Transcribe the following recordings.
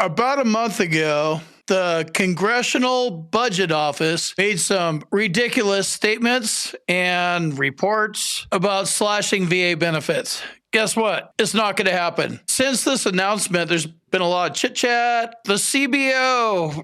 About a month ago, the Congressional Budget Office made some ridiculous statements and reports about slashing VA benefits. Guess what? It's not going to happen. Since this announcement, there's been a lot of chit chat. The CBO,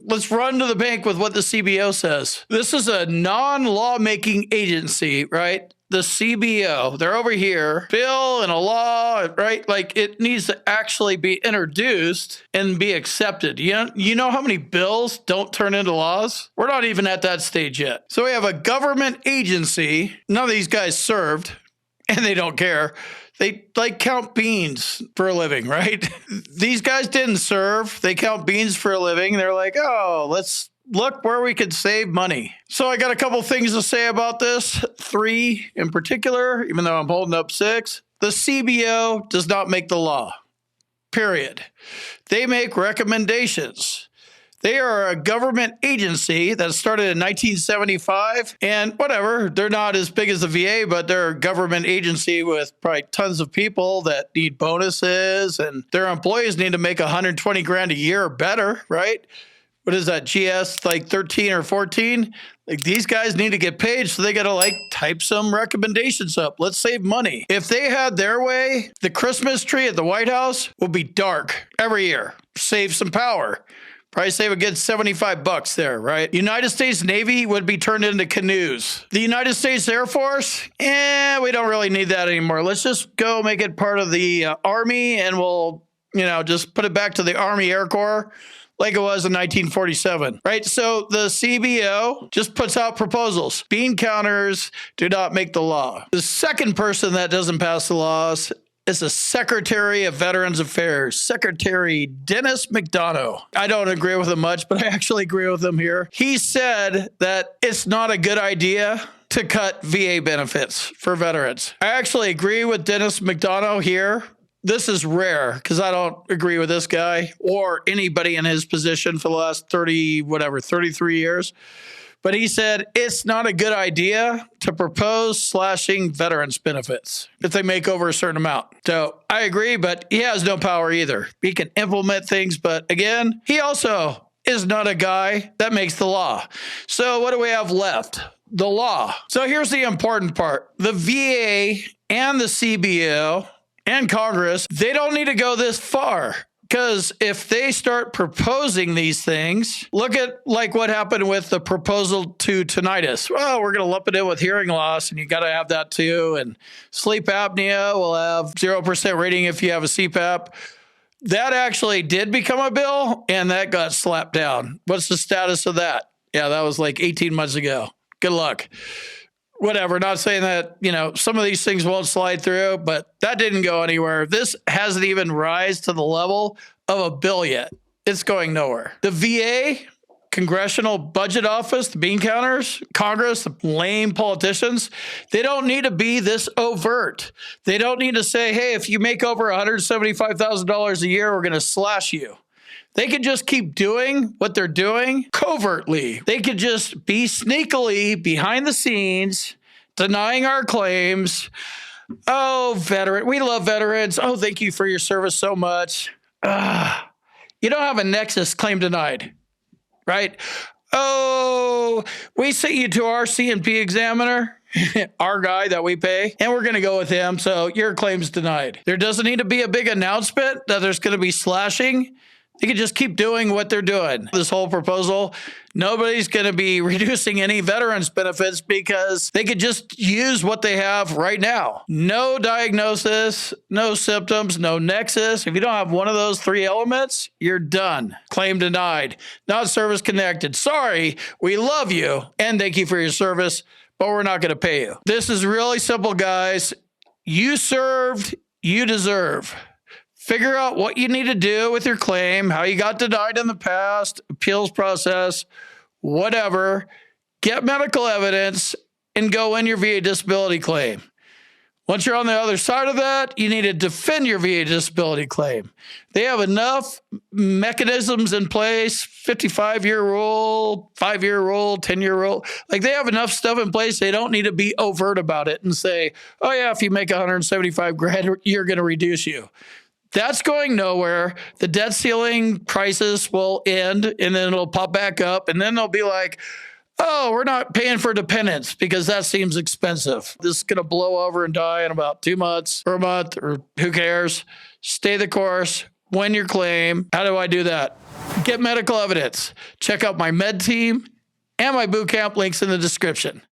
let's run to the bank with what the CBO says. This is a non-lawmaking agency, right? The CBO, they're over here, bill and a law, right? Like it needs to actually be introduced and be accepted. You know how many bills don't turn into laws? We're not even at that stage yet. So we have a government agency. None of these guys served and they don't care. They like count beans for a living, right? These guys didn't serve. They count beans for a living. They're like, oh, let's look where we could save money. So I got a couple things to say about this. 3 in particular, even though I'm holding up 6. The CBO does not make the law, period. They make recommendations. They are a government agency that started in 1975, and whatever, they're not as big as the VA, but they're a government agency with probably tons of people that need bonuses, and their employees need to make 120 grand a year or better, right? What is that, GS like 13 or 14? Like these guys need to get paid, so they got to like type some recommendations up. Let's save money. If they had their way, the Christmas tree at the White House would be dark every year. Save some power. Probably save a good $75 there, right? United States Navy would be turned into canoes. The United States Air Force, we don't really need that anymore. Let's just go make it part of the Army, and we'll, just put it back to the Army Air Corps like it was in 1947, right? So the CBO just puts out proposals. Bean counters do not make the law. The second person that doesn't pass the laws is the Secretary of Veterans Affairs, Secretary Denis McDonough. I don't agree with him much, but I actually agree with him here. He said that it's not a good idea to cut VA benefits for veterans. I actually agree with Denis McDonough here. This is rare because I don't agree with this guy or anybody in his position for the last 33 years. But he said it's not a good idea to propose slashing veterans benefits if they make over a certain amount. So I agree, but he has no power either. He can implement things, but again, he also is not a guy that makes the law. So what do we have left? The law. So here's the important part. The VA and the CBO and Congress, they don't need to go this far. Because if they start proposing these things, look at like what happened with the proposal to tinnitus. Well, we're going to lump it in with hearing loss, and you got to have that too. And sleep apnea will have 0% rating if you have a CPAP. That actually did become a bill, and that got slapped down. What's the status of that? Yeah, that was like 18 months ago. Good luck. Whatever, not saying that, some of these things won't slide through, but that didn't go anywhere. This hasn't even rise to the level of a bill yet. It's going nowhere. The VA, Congressional Budget Office, the bean counters, Congress, the lame politicians, they don't need to be this overt. They don't need to say, hey, if you make over $175,000 a year, we're going to slash you. They could just keep doing what they're doing covertly. They could just be sneakily behind the scenes, denying our claims. Oh, veteran, we love veterans. Oh, thank you for your service so much. You don't have a nexus, claim denied, right? Oh, we sent you to our C&P examiner, our guy that we pay, and we're going to go with him, so your claim's denied. There doesn't need to be a big announcement that there's going to be slashing. They can just keep doing what they're doing. This whole proposal, nobody's going to be reducing any veterans benefits because they could just use what they have right now. No diagnosis, no symptoms, no nexus. If you don't have one of those 3 elements, you're done. Claim denied. Not service connected. Sorry, we love you and thank you for your service, but we're not going to pay you. This is really simple, guys. You served, you deserve. Figure out what you need to do with your claim, how you got denied in the past, appeals process, whatever. Get medical evidence and go in your VA disability claim. Once you're on the other side of that, you need to defend your VA disability claim. They have enough mechanisms in place, 55-year rule, 5-year rule, 10-year rule. Like they have enough stuff in place. They don't need to be overt about it and say, oh yeah, if you make 175 grand, you're going to reduce you. That's going nowhere. The debt ceiling crisis will end, and then it'll pop back up, and then they'll be like, oh, we're not paying for dependents because that seems expensive. This is going to blow over and die in about 2 months or a month, or who cares? Stay the course. Win your claim. How do I do that? Get medical evidence. Check out my med team and my boot camp links in the description.